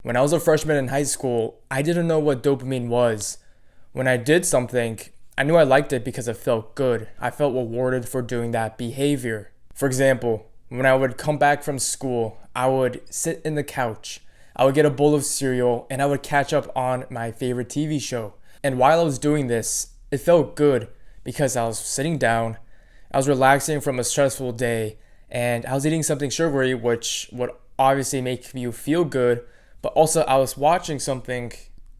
When I was a freshman in high school, I didn't know what dopamine was. When I did something, I knew I liked it because it felt good. I felt rewarded for doing that behavior. For example, when I would come back from school, I would sit in the couch, I would get a bowl of cereal, and I would catch up on my favorite TV show. And while I was doing this, it felt good because I was sitting down, I was relaxing from a stressful day, and I was eating something sugary, which would obviously make you feel good, but also I was watching something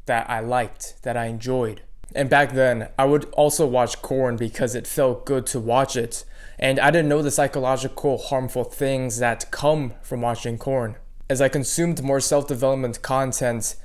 that I liked, that I enjoyed. And back then, I would also watch corn because it felt good to watch it. And I didn't know the psychological harmful things that come from watching corn. As I consumed more self-development content,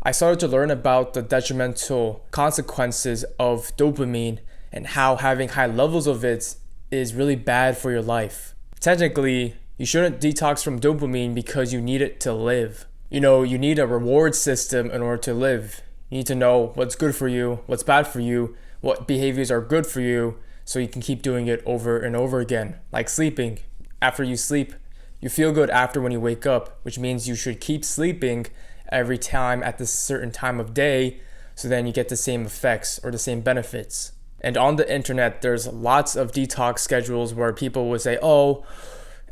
I started to learn about the detrimental consequences of dopamine and how having high levels of it is really bad for your life. Technically, you shouldn't detox from dopamine because you need it to live. You need a reward system in order to live. You need to know what's good for you, what's bad for you, what behaviors are good for you, so you can keep doing it over and over again. Like sleeping. After you sleep, you feel good after when you wake up, which means you should keep sleeping every time at this certain time of day, so then you get the same effects or the same benefits. And on the internet, there's lots of detox schedules where people will say, oh,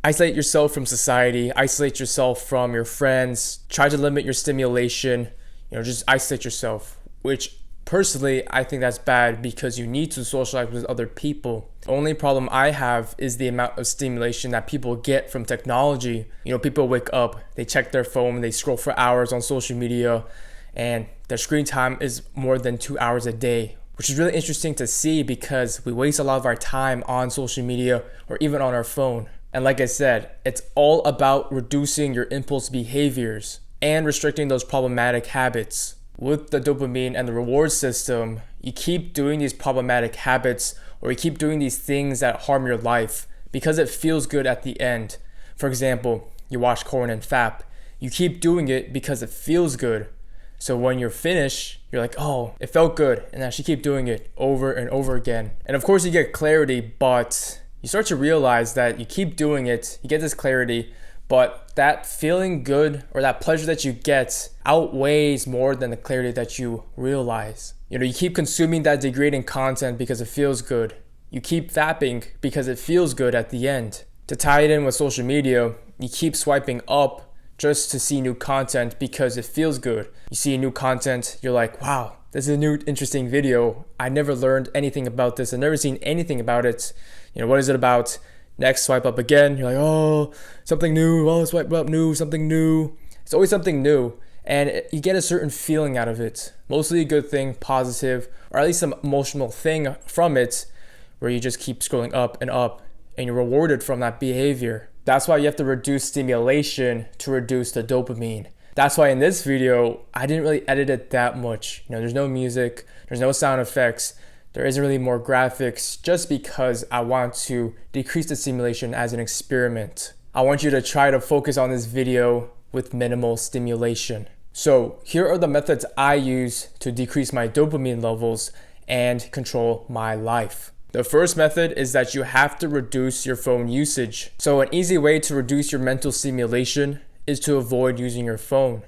isolate yourself from society, isolate yourself from your friends, try to limit your stimulation, just isolate yourself, which personally, I think that's bad because you need to socialize with other people. The only problem I have is the amount of stimulation that people get from technology. People wake up, they check their phone, they scroll for hours on social media, and their screen time is more than 2 hours a day, which is really interesting to see because we waste a lot of our time on social media or even on our phone. And like I said, it's all about reducing your impulse behaviors and restricting those problematic habits. With the dopamine and the reward system, you keep doing these problematic habits or you keep doing these things that harm your life because it feels good at the end. For example, you watch corn and fap. You keep doing it because it feels good. So when you're finished, you're like, oh, it felt good. And I should keep doing it over and over again. And of course you get clarity, but you start to realize that you keep doing it, you get this clarity, but that feeling good or that pleasure that you get outweighs more than the clarity that you realize. You keep consuming that degrading content because it feels good. You keep fapping because it feels good at the end. To tie it in with social media, you keep swiping up just to see new content because it feels good. You see new content, you're like, wow, this is a new interesting video. I never learned anything about this. I've never seen anything about it. What is it about? Next, swipe up again. You're like, oh, something new. Oh, swipe up, new, something new. It's always something new. And you get a certain feeling out of it. Mostly a good thing, positive, or at least some emotional thing from it where you just keep scrolling up and you're rewarded from that behavior. That's why you have to reduce stimulation to reduce the dopamine. That's why in this video, I didn't really edit it that much. There's no music, there's no sound effects. There isn't really more graphics just because I want to decrease the stimulation as an experiment. I want you to try to focus on this video with minimal stimulation. So here are the methods I use to decrease my dopamine levels and control my life. The first method is that you have to reduce your phone usage. So an easy way to reduce your mental stimulation is to avoid using your phone.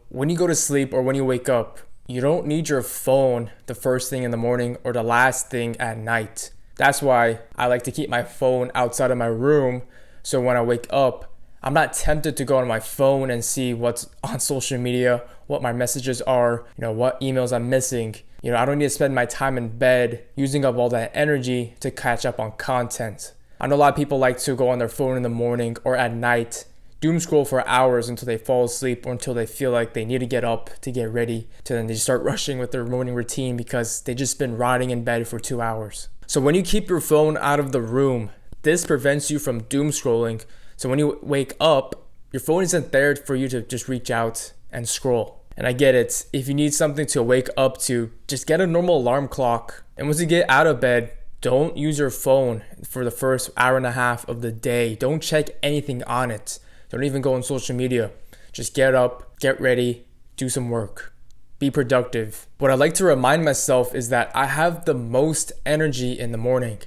When you go to sleep or when you wake up, you don't need your phone the first thing in the morning or the last thing at night. That's why I like to keep my phone outside of my room, so when I wake up, I'm not tempted to go on my phone and see what's on social media, what my messages are, what emails I'm missing. I don't need to spend my time in bed using up all that energy to catch up on content. I know a lot of people like to go on their phone in the morning or at night, doom scroll for hours until they fall asleep or until they feel like they need to get up to get ready, to then they start rushing with their morning routine because they just been rotting in bed for 2 hours. So when you keep your phone out of the room, this prevents you from doom scrolling. So when you wake up, your phone isn't there for you to just reach out and scroll. And I get it. If you need something to wake up to, just get a normal alarm clock. And once you get out of bed, don't use your phone for the first hour and a half of the day. Don't check anything on it. Don't even go on social media. Just get up, get ready, do some work. Be productive. What I like to remind myself is that I have the most energy in the morning,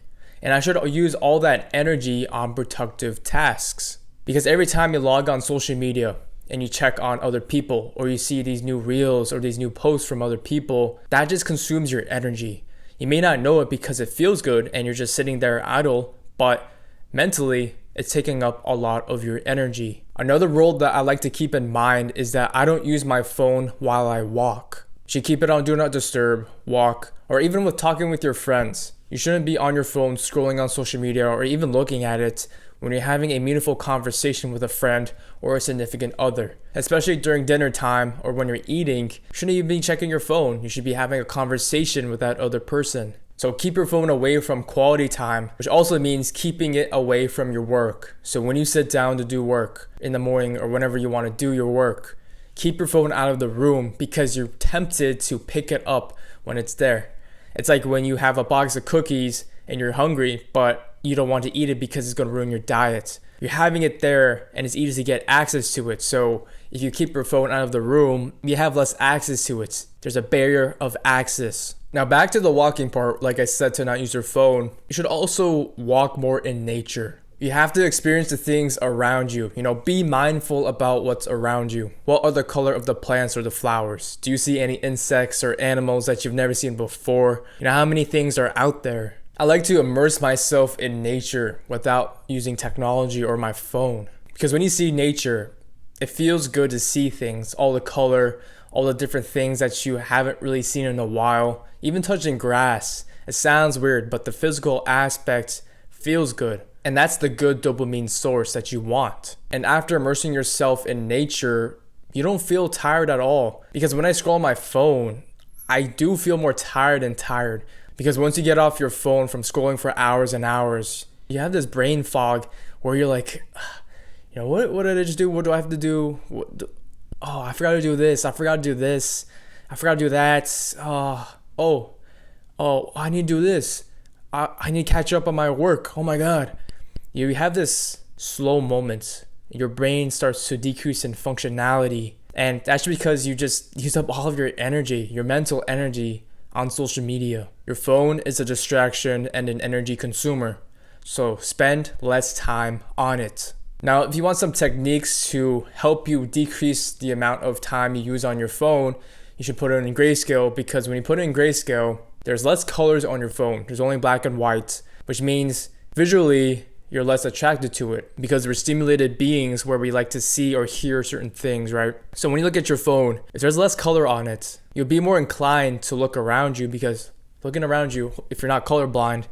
and I should use all that energy on productive tasks. Because every time you log on social media, and you check on other people, or you see these new reels or these new posts from other people, that just consumes your energy. You may not know it because it feels good and you're just sitting there idle, but mentally, it's taking up a lot of your energy. Another rule that I like to keep in mind is that I don't use my phone while I walk. You should keep it on Do Not Disturb, walk, or even with talking with your friends. You shouldn't be on your phone scrolling on social media or even looking at it when you're having a meaningful conversation with a friend or a significant other. Especially during dinner time or when you're eating, you shouldn't even be checking your phone. You should be having a conversation with that other person. So keep your phone away from quality time, which also means keeping it away from your work. So when you sit down to do work in the morning or whenever you want to do your work, keep your phone out of the room because you're tempted to pick it up when it's there. It's like when you have a box of cookies and you're hungry, but you don't want to eat it because it's going to ruin your diet. You're having it there and it's easy to get access to it. So if you keep your phone out of the room, you have less access to it. There's a barrier of access. Now back to the walking part, like I said, to not use your phone, you should also walk more in nature. You have to experience the things around you. Be mindful about what's around you. What are the color of the plants or the flowers? Do you see any insects or animals that you've never seen before? How many things are out there? I like to immerse myself in nature without using technology or my phone. Because when you see nature, it feels good to see things, all the color, all the different things that you haven't really seen in a while. Even touching grass, it sounds weird, but the physical aspect feels good. And that's the good dopamine source that you want. And after immersing yourself in nature, you don't feel tired at all. Because when I scroll my phone, I do feel more tired and tired. Because once you get off your phone from scrolling for hours and hours, you have this brain fog where you're like, what did I just do? What do I have to do? I forgot to do this. I forgot to do this. I forgot to do that. I need to do this. I need to catch up on my work. Oh my God. You have this slow moment. Your brain starts to decrease in functionality. And that's because you just use up all of your energy, your mental energy on social media. Your phone is a distraction and an energy consumer. So spend less time on it. Now, if you want some techniques to help you decrease the amount of time you use on your phone, you should put it in grayscale, because when you put it in grayscale, there's less colors on your phone. There's only black and white, which means visually you're less attracted to it, because we're stimulated beings where we like to see or hear certain things, right? So when you look at your phone, if there's less color on it, you'll be more inclined to look around you, because looking around you, if you're not colorblind,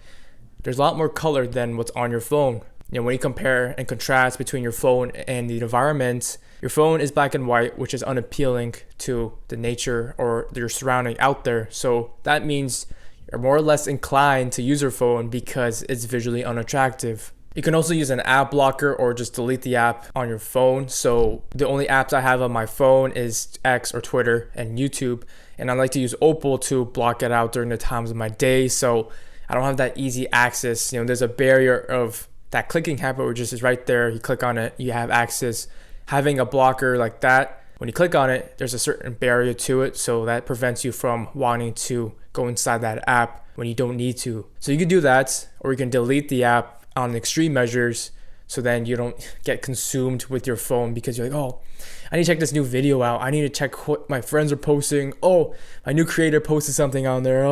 there's a lot more color than what's on your phone. When you compare and contrast between your phone and the environment, your phone is black and white, which is unappealing to the nature or your surrounding out there. So that means you're more or less inclined to use your phone because it's visually unattractive. You can also use an app blocker or just delete the app on your phone. So the only apps I have on my phone is X or Twitter and YouTube. And I like to use Opal to block it out during the times of my day. So I don't have that easy access. There's a barrier of that clicking habit, which is right there. You click on it, you have access. Having a blocker like that, when you click on it, there's a certain barrier to it. So that prevents you from wanting to go inside that app when you don't need to. So you can do that, or you can delete the app on extreme measures, so then you don't get consumed with your phone because you're like, I need to check this new video out. I need to check what my friends are posting. My new creator posted something on there.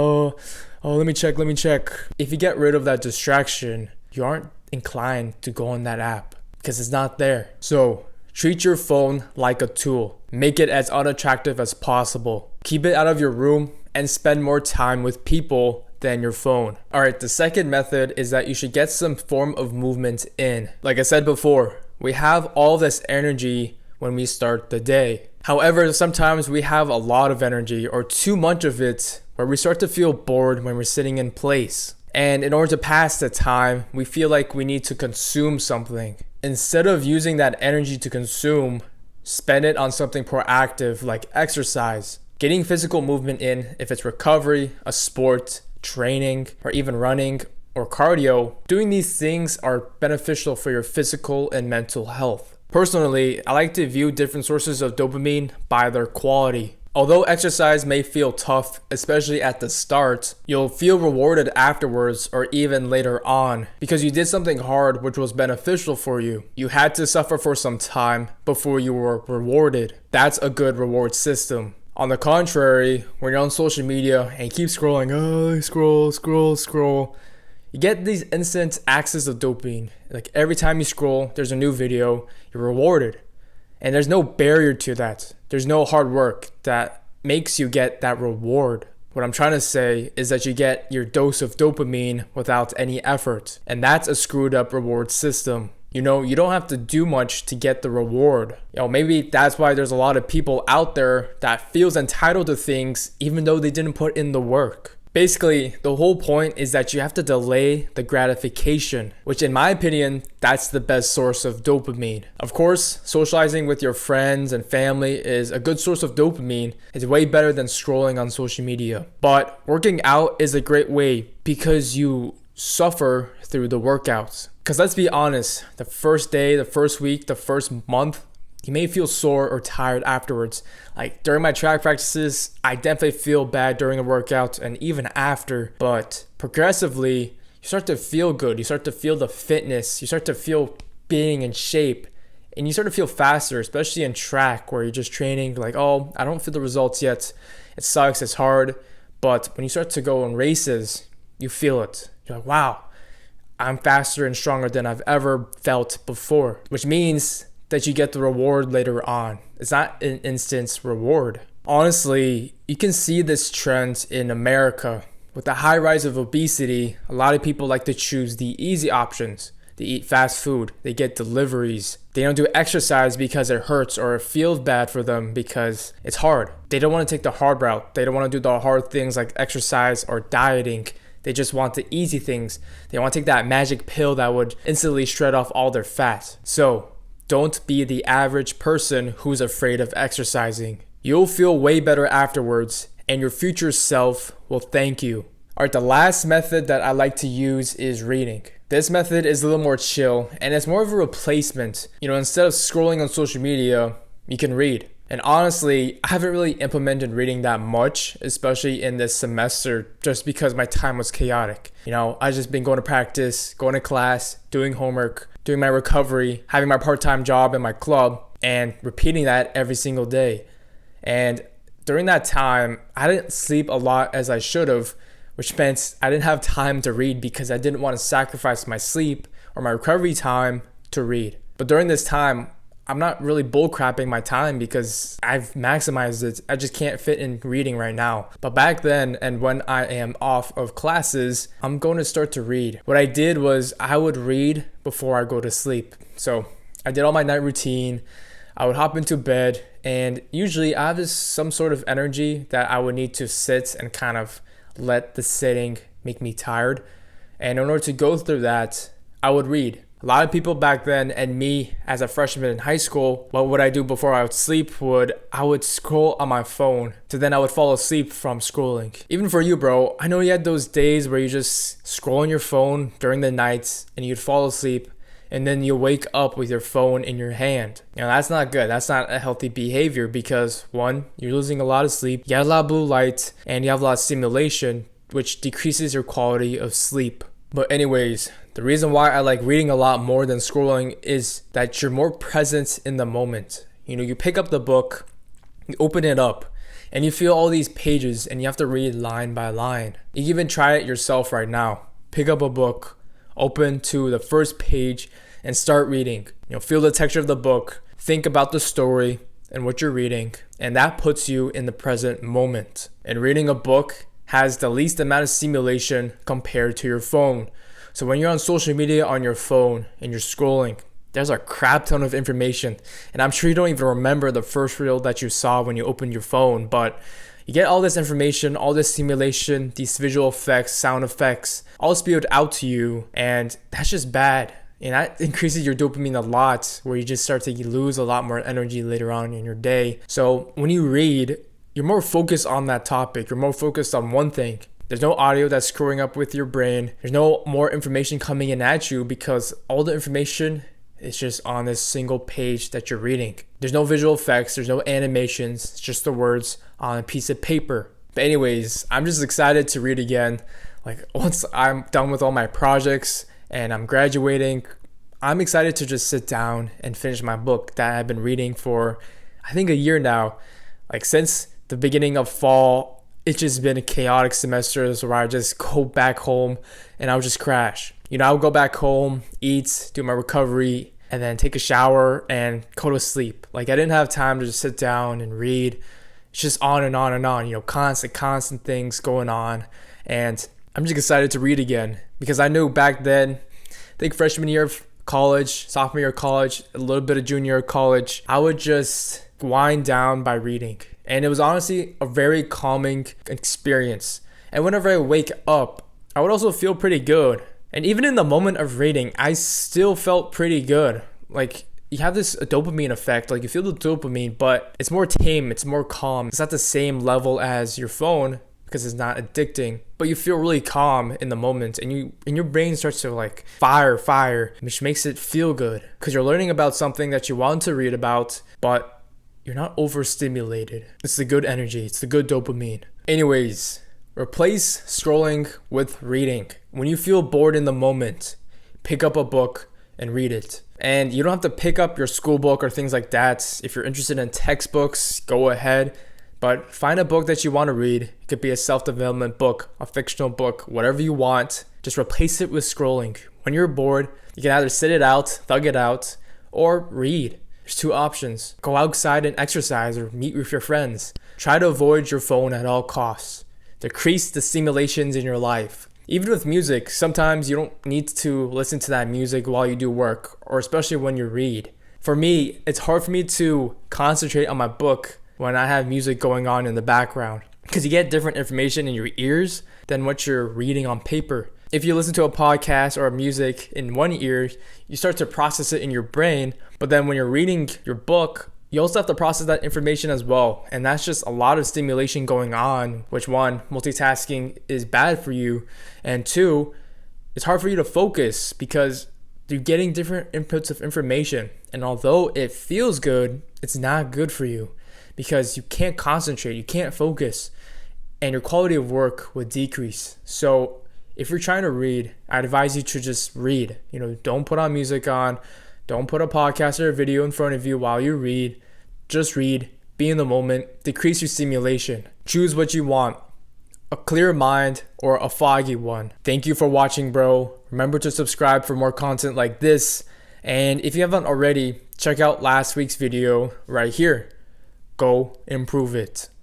Let me check. If you get rid of that distraction, you aren't inclined to go on that app because it's not there. So treat your phone like a tool. Make it as unattractive as possible. Keep it out of your room and spend more time with people than your phone. All right, the second method is that you should get some form of movement in. Like I said before, we have all this energy when we start the day. However, sometimes we have a lot of energy or too much of it where we start to feel bored when we're sitting in place. And in order to pass the time, we feel like we need to consume something. Instead of using that energy to consume, spend it on something proactive like exercise. Getting physical movement in, if it's recovery, a sport, training, or even running or cardio, doing these things are beneficial for your physical and mental health. Personally, I like to view different sources of dopamine by their quality. Although exercise may feel tough, especially at the start, you'll feel rewarded afterwards or even later on because you did something hard which was beneficial for you. You had to suffer for some time before you were rewarded. That's a good reward system. On the contrary, when you're on social media and you keep scrolling, scroll, you get these instant access of dopamine. Like every time you scroll, there's a new video, you're rewarded. And there's no barrier to that. There's no hard work that makes you get that reward. What I'm trying to say is that you get your dose of dopamine without any effort. And that's a screwed up reward system. You don't have to do much to get the reward. Maybe that's why there's a lot of people out there that feels entitled to things even though they didn't put in the work. Basically, the whole point is that you have to delay the gratification, which in my opinion, that's the best source of dopamine. Of course, socializing with your friends and family is a good source of dopamine. It's way better than scrolling on social media. But working out is a great way because you suffer through the workouts. Because let's be honest, the first day, the first week, the first month, you may feel sore or tired afterwards. Like during my track practices, I definitely feel bad during the workout and even after. But progressively, you start to feel good. You start to feel the fitness. You start to feel being in shape. And you start to feel faster, especially in track where you're just training like, oh, I don't feel the results yet. It sucks, it's hard. But when you start to go in races, you feel it. You're like, wow, I'm faster and stronger than I've ever felt before. Which means that you get the reward later on. It's not an instant reward. Honestly, you can see this trend in America. With the high rise of obesity, a lot of people like to choose the easy options. They eat fast food, they get deliveries. They don't do exercise because it hurts or it feels bad for them because it's hard. They don't want to take the hard route. They don't want to do the hard things like exercise or dieting. They just want the easy things. They want to take that magic pill that would instantly shred off all their fat. So, don't be the average person who's afraid of exercising. You'll feel way better afterwards, and your future self will thank you. Alright, the last method that I like to use is reading. This method is a little more chill, and it's more of a replacement. Instead of scrolling on social media, you can read. And honestly, I haven't really implemented reading that much, especially in this semester, just because my time was chaotic. I've just been going to practice, going to class, doing homework, doing my recovery, having my part-time job in my club, and repeating that every single day. And during that time, I didn't sleep a lot as I should have, which meant I didn't have time to read because I didn't want to sacrifice my sleep or my recovery time to read. But during this time, I'm not really bullcrapping my time because I've maximized it. I just can't fit in reading right now. But back then, and when I am off of classes, I'm going to start to read. What I did was I would read before I go to sleep. So I did all my night routine. I would hop into bed, and usually I have some sort of energy that I would need to sit and kind of let the sitting make me tired. And in order to go through that, I would read. A lot of people back then, and me as a freshman in high school, what would I do before I would sleep I would scroll on my phone, so then I would fall asleep from scrolling. Even for you, bro, I know you had those days where you just scroll on your phone during the night and you'd fall asleep, and then you wake up with your phone in your hand. That's not good. That's not a healthy behavior because one, you're losing a lot of sleep, you have a lot of blue light, and you have a lot of stimulation, which decreases your quality of sleep. But anyways, the reason why I like reading a lot more than scrolling is that you're more present in the moment. You pick up the book, you open it up, and you feel all these pages and you have to read line by line. You can even try it yourself right now. Pick up a book, open to the first page, and start reading. Feel the texture of the book, think about the story and what you're reading, and that puts you in the present moment. And reading a book has the least amount of stimulation compared to your phone. So when you're on social media on your phone and you're scrolling, there's a crap ton of information. And I'm sure you don't even remember the first reel that you saw when you opened your phone, but you get all this information, all this stimulation, these visual effects, sound effects, all spewed out to you, and that's just bad. And that increases your dopamine a lot, where you just start to lose a lot more energy later on in your day. So when you read, you're more focused on that topic. You're more focused on one thing. There's no audio that's screwing up with your brain. There's no more information coming in at you because all the information It's just on this single page that you're reading. There's no visual effects, there's no animations, it's just the words on a piece of paper. But anyways, I'm just excited to read again. Like once I'm done with all my projects and I'm graduating, I'm excited to just sit down and finish my book that I've been reading for, I think, a year now. Like since the beginning of fall, it's just been a chaotic semesters where I just go back home and I'll just crash. I'll go back home, eat, do my recovery, and then take a shower and go to sleep. Like I didn't have time to just sit down and read. It's just on and on and on, constant things going on. And I'm just excited to read again because I knew back then, I think freshman year of college, sophomore year of college, a little bit of junior year of college, I would just wind down by reading. And it was honestly a very calming experience. And whenever I wake up, I would also feel pretty good. And even in the moment of reading, I still felt pretty good. Like you have this dopamine effect, like you feel the dopamine, but it's more tame, it's more calm. It's not the same level as your phone because it's not addicting, but you feel really calm in the moment and your brain starts to like fire, which makes it feel good because you're learning about something that you want to read about, but you're not overstimulated. It's the good energy, it's the good dopamine. Anyways, replace scrolling with reading. When you feel bored in the moment, pick up a book and read it. And you don't have to pick up your school book or things like that. If you're interested in textbooks, go ahead. But find a book that you want to read. It could be a self-development book, a fictional book, whatever you want. Just replace it with scrolling. When you're bored, you can either sit it out, thug it out, or read. There's two options. Go outside and exercise or meet with your friends. Try to avoid your phone at all costs. Decrease the stimulations in your life. Even with music, sometimes you don't need to listen to that music while you do work, or especially when you read. For me, it's hard for me to concentrate on my book when I have music going on in the background because you get different information in your ears than what you're reading on paper. If you listen to a podcast or music in one ear, you start to process it in your brain, but then when you're reading your book, you also have to process that information as well. And that's just a lot of stimulation going on, which one, multitasking is bad for you. And two, it's hard for you to focus because you're getting different inputs of information. And although it feels good, it's not good for you because you can't concentrate, you can't focus, and your quality of work would decrease. So if you're trying to read, I'd advise you to just read. Don't put on music on, don't put a podcast or a video in front of you while you read. Just read, be in the moment, decrease your stimulation. Choose what you want, a clear mind or a foggy one. Thank you for watching, bro. Remember to subscribe for more content like this. And if you haven't already, check out last week's video right here. Go improve it.